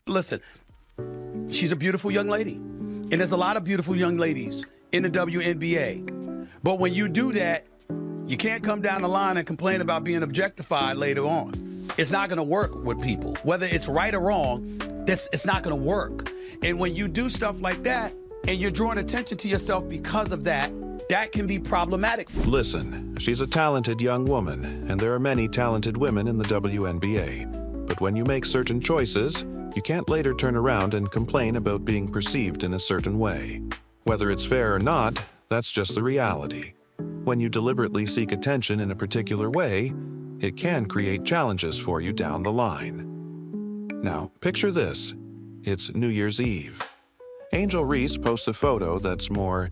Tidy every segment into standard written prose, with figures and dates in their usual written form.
Listen, she's a beautiful young lady. And there's a lot of beautiful young ladies in the WNBA. But when you do that, you can't come down the line and complain about being objectified later on. It's not going to work with people. Whether it's right or wrong, it's not going to work. And when you do stuff like that and you're drawing attention to yourself because of that, that can be problematic. Listen, she's a talented young woman, and there are many talented women in the WNBA. But when you make certain choices, you can't later turn around and complain about being perceived in a certain way. Whether it's fair or not, that's just the reality. When you deliberately seek attention in a particular way, it can create challenges for you down the line. Now, picture this. It's New Year's Eve. Angel Reese posts a photo that's more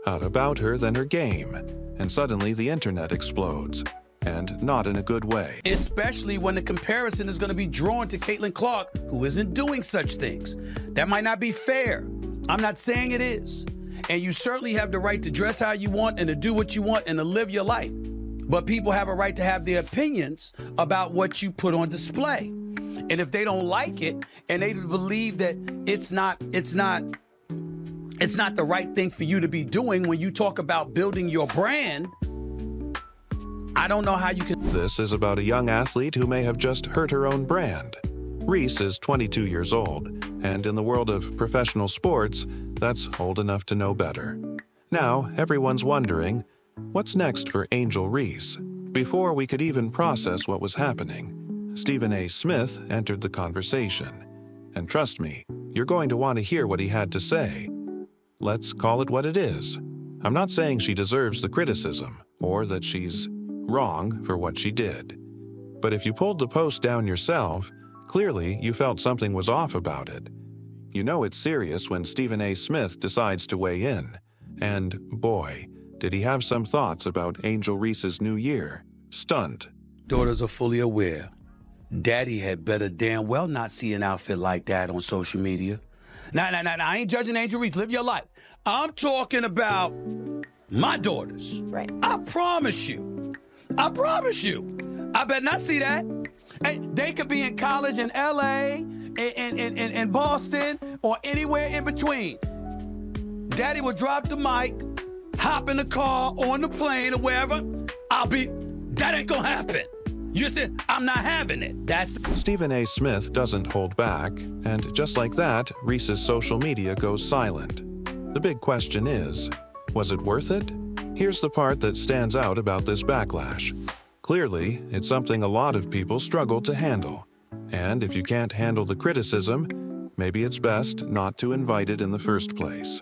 about her than her game, and suddenly the internet explodes, and not in a good way. Especially when the comparison is going to be drawn to Caitlin Clark, who isn't doing such things. That might not be fair. I'm not saying it is. And you certainly have the right to dress how you want and to do what you want and to live your life. But people have a right to have their opinions about what you put on display. And if they don't like it and they believe that it's not the right thing for you to be doing when you talk about building your brand, I don't know how you can. This is about a young athlete who may have just hurt her own brand. Reese is 22 years old, and in the world of professional sports, that's old enough to know better. Now, everyone's wondering, what's next for Angel Reese? Before we could even process what was happening, Stephen A. Smith entered the conversation. And trust me, you're going to want to hear what he had to say. Let's call it what it is. I'm not saying she deserves the criticism, or that she's wrong for what she did. But if you pulled the post down yourself, clearly you felt something was off about it. You know it's serious when Stephen A. Smith decides to weigh in. And boy, did he have some thoughts about Angel Reese's new year. Stunned. Daughters are fully aware. Daddy had better damn well not see an outfit like that on social media. Now, I ain't judging Angel Reese. Live your life. I'm talking about my daughters. Right. I promise you. I better not see that. Hey, they could be in college in L.A., in Boston, or anywhere in between. Daddy will drop the mic, hop in the car, on the plane, or wherever. That ain't gonna happen. You said, I'm not having it. That's... Stephen A. Smith doesn't hold back, and just like that, Reese's social media goes silent. The big question is, was it worth it? Here's the part that stands out about this backlash. Clearly, it's something a lot of people struggle to handle. And if you can't handle the criticism, maybe it's best not to invite it in the first place.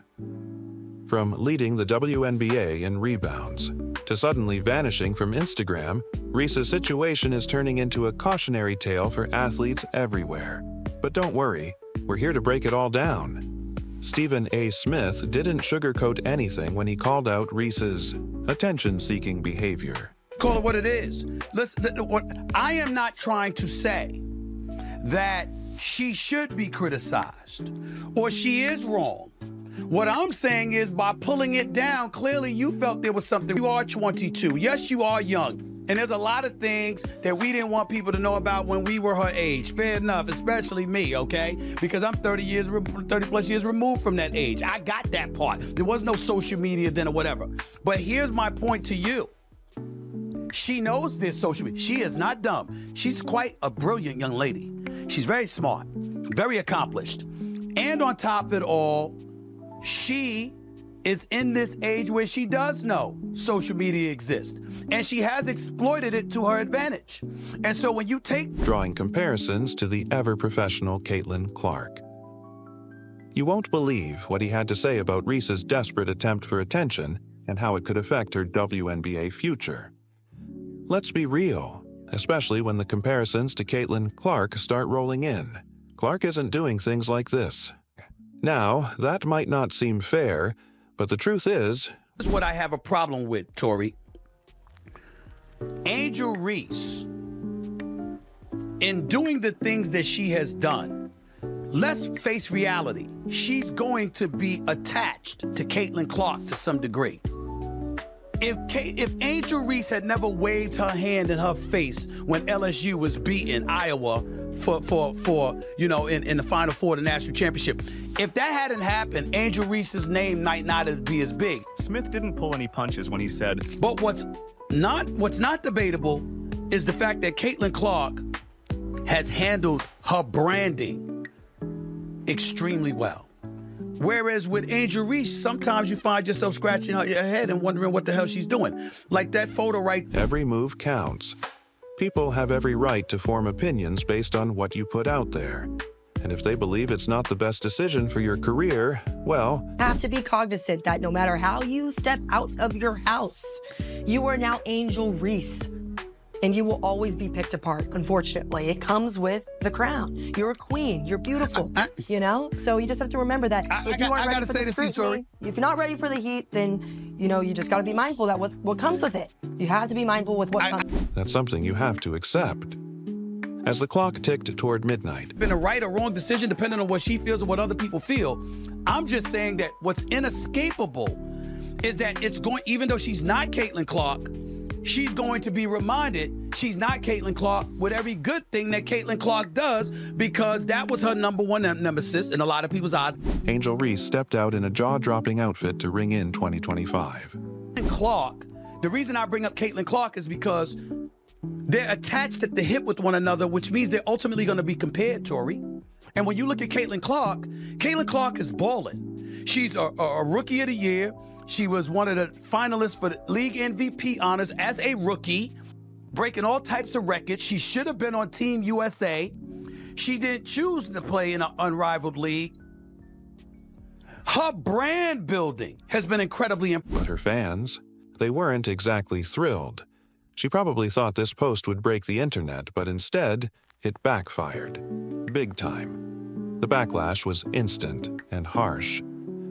From leading the WNBA in rebounds to suddenly vanishing from Instagram, Reese's situation is turning into a cautionary tale for athletes everywhere. But don't worry, we're here to break it all down. Stephen A. Smith didn't sugarcoat anything when he called out Reese's attention-seeking behavior. Call it what it is. Listen, I am not trying to say that she should be criticized or she is wrong. What I'm saying is by pulling it down, clearly you felt there was something. You are 22. Yes, you are young. And there's a lot of things that we didn't want people to know about when we were her age. Fair enough, especially me, okay? Because I'm 30 plus years removed from that age. I got that part. There was no social media then or whatever. But here's my point to you. She knows this social media. She is not dumb. She's quite a brilliant young lady. She's very smart, very accomplished. And on top of it all, she is in this age where she does know social media exists. And she has exploited it to her advantage. And so when you take... Drawing comparisons to the ever-professional Caitlin Clark. You won't believe what he had to say about Reese's desperate attempt for attention and how it could affect her WNBA future. Let's be real, especially when the comparisons to Caitlin Clark start rolling in. Clark isn't doing things like this. Now, that might not seem fair, but the truth is... This is what I have a problem with, Tori. Angel Reese, in doing the things that she has done, let's face reality. She's going to be attached to Caitlin Clark to some degree. If Angel Reese had never waved her hand in her face when LSU was beating Iowa for in the Final Four of the national championship, if that hadn't happened, Angel Reese's name might not be as big. Smith didn't pull any punches when he said, But what's not debatable is the fact that Caitlin Clark has handled her branding extremely well. Whereas with Angel Reese, sometimes you find yourself scratching your head and wondering what the hell she's doing. Like that photo right there. Every move counts. People have every right to form opinions based on what you put out there. And if they believe it's not the best decision for your career, well... Have to be cognizant that no matter how you step out of your house, you are now Angel Reese. And you will always be picked apart, unfortunately. It comes with the crown. You're a queen. You're beautiful, So you just have to remember that if you aren't ready for the scrutiny, if you're not ready for the heat, then, you just got to be mindful that what comes with it. You have to be mindful with what comes. That's something you have to accept. As the clock ticked toward midnight. Been a right or wrong decision depending on what she feels or what other people feel. I'm just saying that what's inescapable is that even though she's not Caitlin Clark, she's going to be reminded she's not Caitlin Clark with every good thing that Caitlin Clark does, because that was her number one nemesis in a lot of people's eyes. Angel Reese stepped out in a jaw-dropping outfit to ring in 2025. Clark, the reason I bring up Caitlin Clark is because they're attached at the hip with one another, which means they're ultimately going to be compared, Tori. And when you look at Caitlin Clark is balling. She's a rookie of the year. She was one of the finalists for the league MVP honors as a rookie, breaking all types of records. She should have been on Team USA. She didn't choose to play in an unrivaled league. Her brand building has been incredibly important. But her fans, they weren't exactly thrilled. She probably thought this post would break the internet, but instead, it backfired. Big time. The backlash was instant and harsh.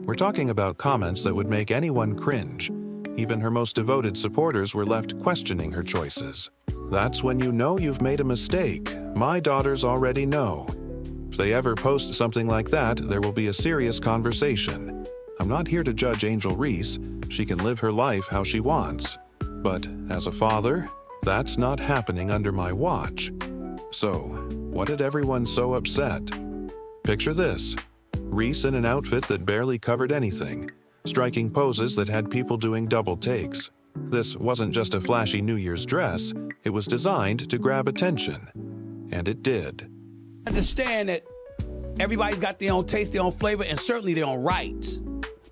We're talking about comments that would make anyone cringe. Even her most devoted supporters were left questioning her choices. That's when you know you've made a mistake. My daughters already know. If they ever post something like that, there will be a serious conversation. I'm not here to judge Angel Reese. She can live her life how she wants. But as a father, that's not happening under my watch. So, what had everyone so upset? Picture this. Reese in an outfit that barely covered anything, striking poses that had people doing double takes. This wasn't just a flashy New Year's dress, it was designed to grab attention. And it did. Understand that everybody's got their own taste, their own flavor, and certainly their own rights.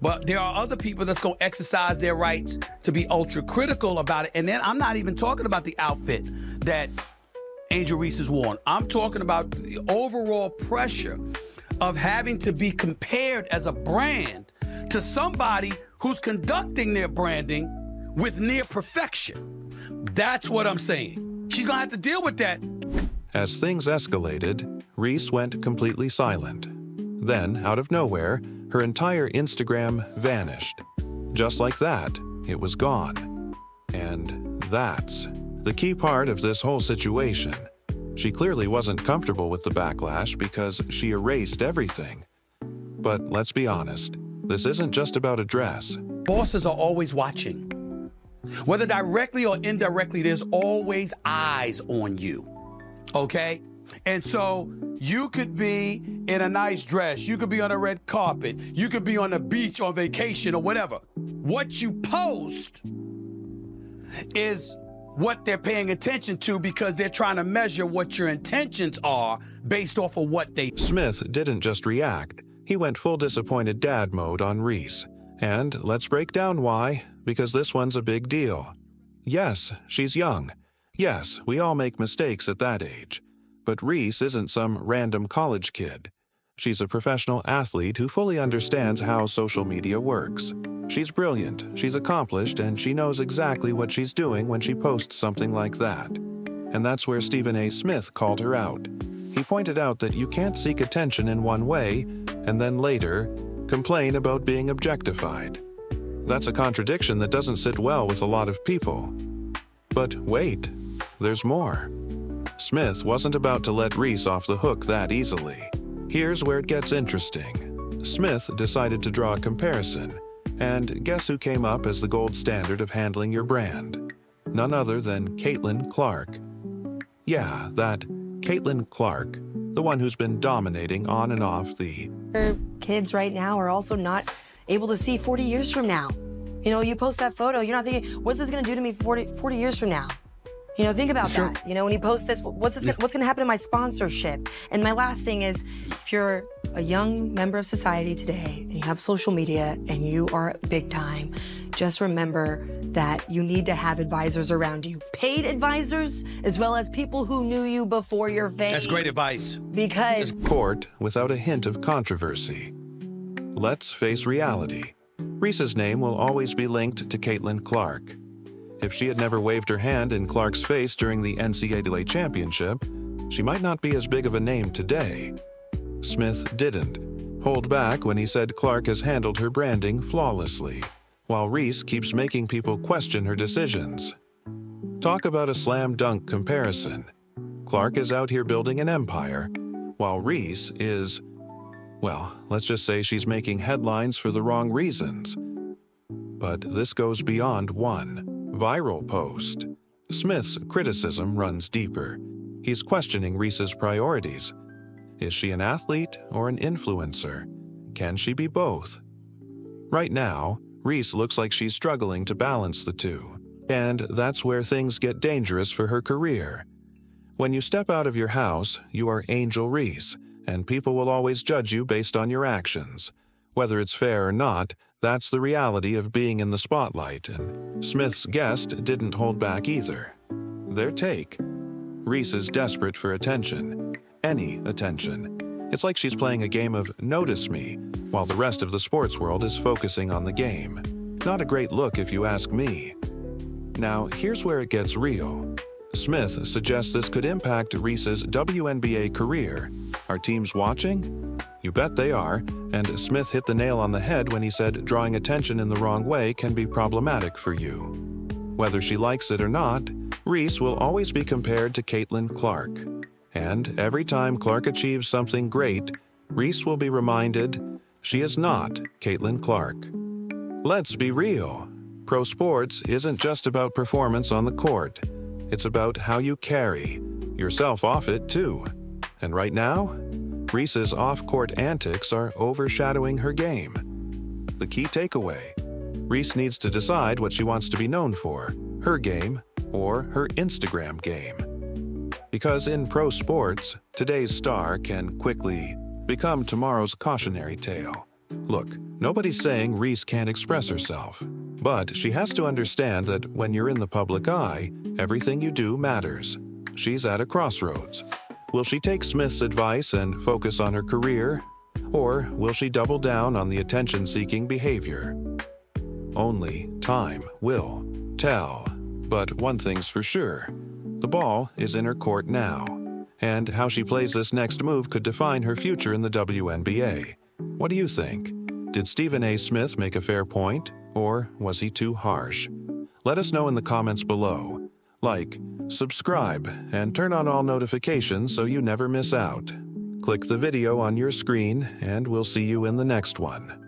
But there are other people that's going to exercise their rights to be ultra critical about it. And then I'm not even talking about the outfit that Angel Reese has worn. I'm talking about the overall pressure of having to be compared as a brand to somebody who's conducting their branding with near perfection. That's what I'm saying. She's gonna have to deal with that. As things escalated, Reese went completely silent. Then, out of nowhere, her entire Instagram vanished. Just like that, it was gone. And that's the key part of this whole situation. She clearly wasn't comfortable with the backlash because she erased everything. But let's be honest, this isn't just about a dress. Bosses are always watching. Whether directly or indirectly, there's always eyes on you, okay? And so you could be in a nice dress, you could be on a red carpet, you could be on the beach on vacation or whatever. What you post is what they're paying attention to because they're trying to measure what your intentions are based off of what they... Smith didn't just react. He went full disappointed dad mode on Reese. And let's break down why, because this one's a big deal. Yes, she's young. Yes, we all make mistakes at that age. But Reese isn't some random college kid. She's a professional athlete who fully understands how social media works. She's brilliant, she's accomplished, and she knows exactly what she's doing when she posts something like that. And that's where Stephen A. Smith called her out. He pointed out that you can't seek attention in one way, and then later, complain about being objectified. That's a contradiction that doesn't sit well with a lot of people. But wait, there's more. Smith wasn't about to let Reese off the hook that easily. Here's where it gets interesting. Smith decided to draw a comparison And guess who came up as the gold standard of handling your brand? None other than Caitlin Clark. Yeah, that Caitlin Clark, the one who's been dominating on and off the... Kids right now are also not able to see 40 years from now. You know, you post that photo, you're not thinking, what's this gonna do to me 40 years from now? You know, think about that. You know, when you post this, what's gonna happen to my sponsorship? And my last thing is, if you're a young member of society today and you have social media and you are big time, just remember that you need to have advisors around you. Paid advisors, as well as people who knew you before your fame. That's great advice. Because court without a hint of controversy. Let's face reality. Reese's name will always be linked to Caitlin Clark. If she had never waved her hand in Clark's face during the NCAA championship, she might not be as big of a name today. Smith didn't hold back when he said Clark has handled her branding flawlessly, while Reese keeps making people question her decisions. Talk about a slam dunk comparison. Clark is out here building an empire, while Reese is, well, let's just say she's making headlines for the wrong reasons. But this goes beyond one viral post. Smith's criticism runs deeper. He's questioning Reese's priorities. Is she an athlete or an influencer? Can she be both? Right now, Reese looks like she's struggling to balance the two. And that's where things get dangerous for her career. When you step out of your house, you are Angel Reese, and people will always judge you based on your actions. Whether it's fair or not, that's the reality of being in the spotlight, and Smith's guest didn't hold back either. Their take. Reese is desperate for attention. Any attention. It's like she's playing a game of Notice Me, while the rest of the sports world is focusing on the game. Not a great look if you ask me. Now, here's where it gets real. Smith suggests this could impact Reese's WNBA career. Are teams watching? You bet they are, and Smith hit the nail on the head when he said drawing attention in the wrong way can be problematic for you. Whether she likes it or not, Reese will always be compared to Caitlin Clark. And every time Clark achieves something great, Reese will be reminded she is not Caitlin Clark. Let's be real. Pro sports isn't just about performance on the court. It's about how you carry yourself off it, too. And right now, Reese's off-court antics are overshadowing her game. The key takeaway: Reese needs to decide what she wants to be known for, her game or her Instagram game. Because in pro sports, today's star can quickly become tomorrow's cautionary tale. Look, nobody's saying Reese can't express herself, but she has to understand that when you're in the public eye, everything you do matters. She's at a crossroads. Will she take Smith's advice and focus on her career, or will she double down on the attention-seeking behavior? Only time will tell. But one thing's for sure, the ball is in her court now, and how she plays this next move could define her future in the WNBA. What do you think? Did Stephen A. Smith make a fair point, or was he too harsh? Let us know in the comments below. Like, subscribe, and turn on all notifications so you never miss out. Click the video on your screen, and we'll see you in the next one.